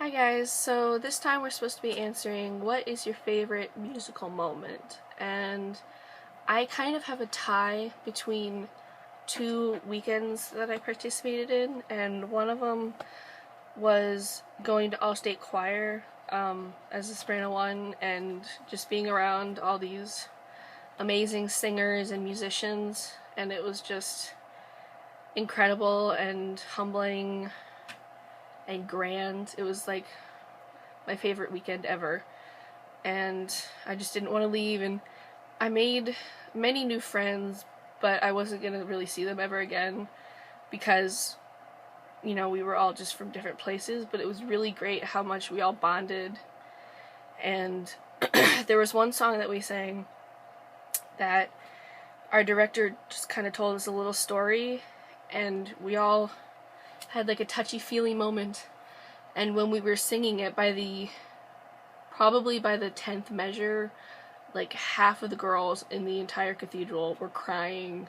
Hi guys, so this time we're supposed to be answering what is your favorite musical moment, and I kind of have a tie between two weekends that I participated in, and one of them was going to All-State Choir as a soprano one, and just being around all these amazing singers and musicians, and it was just incredible and humbling and grand. It was like my favorite weekend ever, and I just didn't want to leave, and I made many new friends, but I wasn't going to really see them ever again because, we were all just from different places, but it was really great how much we all bonded. And there was one song that we sang that our director just kind of told us a little story, and we all had like a touchy-feely moment. And when we were singing it, probably by the 10th measure, like half of the girls in the entire cathedral were crying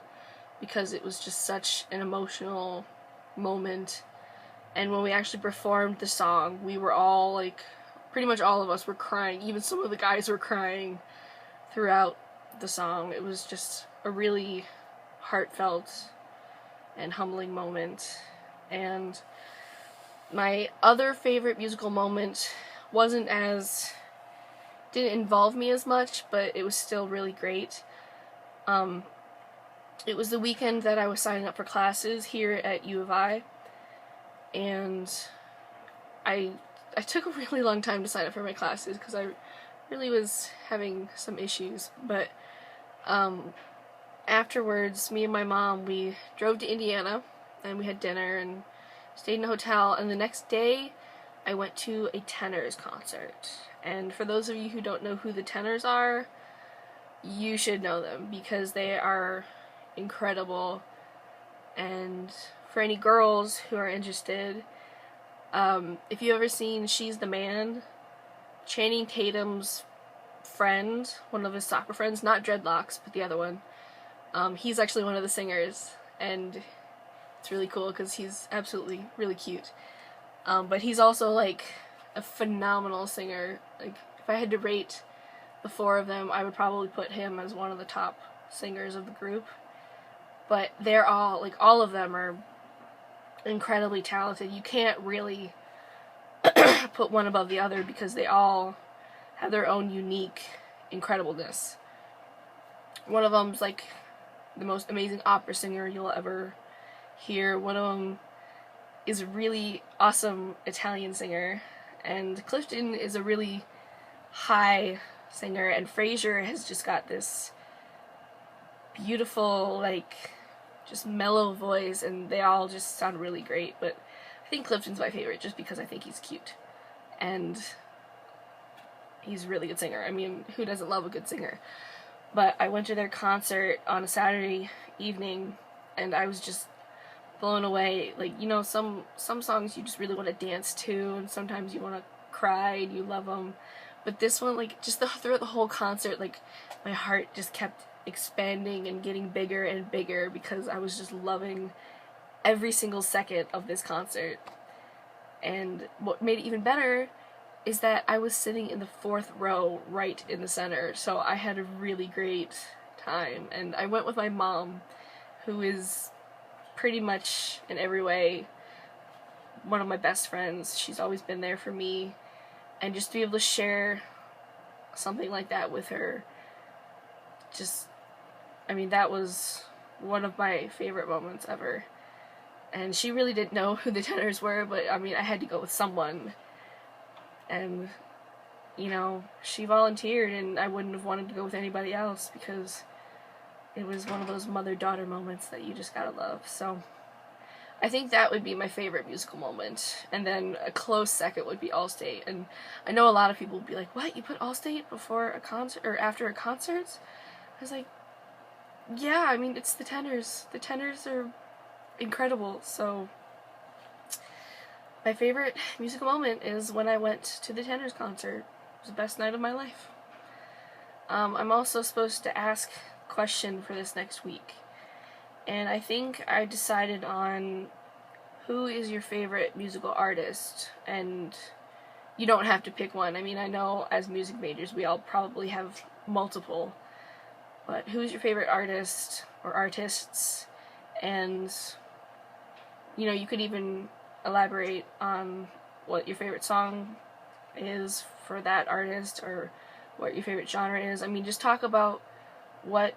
because it was just such an emotional moment. And when we actually performed the song, we were all like, pretty much all of us were crying. Even some of the guys were crying throughout the song. It was just a really heartfelt and humbling moment. And my other favorite musical moment didn't involve me as much, but it was still really great. It was the weekend that I was signing up for classes here at U of I, and I took a really long time to sign up for my classes because I really was having some issues, but afterwards, me and my mom, we drove to Indiana, and we had dinner, and stayed in a hotel, and the next day I went to a Tenors concert. And for those of you who don't know who the Tenors are, you should know them because they are incredible. And for any girls who are interested, if you've ever seen She's the Man, Channing Tatum's friend, one of his soccer friends, not Dreadlocks, but the other one, he's actually one of the singers, and it's really cool because he's absolutely really cute. But he's also like a phenomenal singer. Like, if I had to rate the four of them, I would probably put him as one of the top singers of the group. But they're all of them are incredibly talented. You can't really put one above the other because they all have their own unique incredibleness. One of them's like the most amazing opera singer you'll ever hear. One of them is a really awesome Italian singer, and Clifton is a really high singer, and Frasier has just got this beautiful, like, just mellow voice, and they all just sound really great. But I think Clifton's my favorite just because I think he's cute, and he's a really good singer. I mean, who doesn't love a good singer? But I went to their concert on a Saturday evening, and I was just blown away. Like, some songs you just really want to dance to, and sometimes you want to cry and you love them. But this one, like, just throughout the whole concert, like, my heart just kept expanding and getting bigger and bigger because I was just loving every single second of this concert. And what made it even better is that I was sitting in the fourth row right in the center, so I had a really great time. And I went with my mom, who is pretty much in every way one of my best friends. She's always been there for me, and just to be able to share something like that with her, that was one of my favorite moments ever. And she really didn't know who the Tenors were, but I had to go with someone, and she volunteered, and I wouldn't have wanted to go with anybody else because it was one of those mother-daughter moments that you just gotta love. So I think that would be my favorite musical moment. And then a close second would be All-State. And I know a lot of people would be like, what, you put All-State before a concert or after a concert? I was like, yeah, it's the Tenors. The Tenors are incredible. So my favorite musical moment is when I went to the Tenors concert. It was the best night of my life. I'm also supposed to ask a question for this next week, and I think I decided on who is your favorite musical artist, and you don't have to pick one. I mean, I know as music majors we all probably have multiple, but who's your favorite artist or artists? And you could even elaborate on what your favorite song is for that artist, or what your favorite genre is. I mean, just talk about what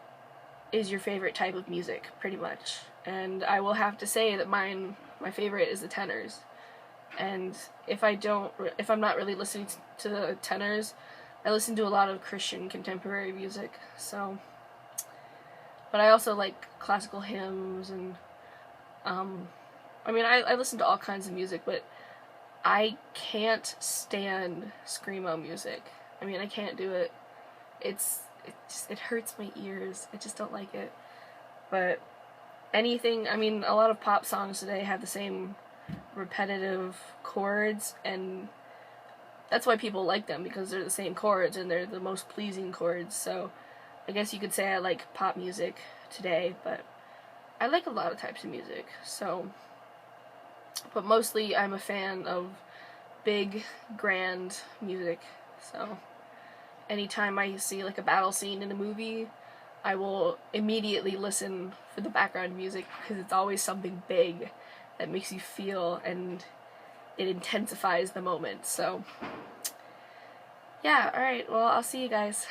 is your favorite type of music, pretty much. And I will have to say that my favorite is the tenors. And if I'm not really listening to the tenors, I listen to a lot of Christian contemporary music. So, but I also like classical hymns, and I mean, I listen to all kinds of music, but I can't stand screamo music. I mean, I can't do it. It hurts my ears. I just don't like it. But anything, I mean, a lot of pop songs today have the same repetitive chords, and that's why people like them, because they're the same chords and they're the most pleasing chords. So I guess you could say I like pop music today, but I like a lot of types of music. So, but mostly I'm a fan of big, grand music. So anytime I see like a battle scene in a movie, I will immediately listen for the background music, because it's always something big that makes you feel, and it intensifies the moment. So yeah, alright, well, I'll see you guys.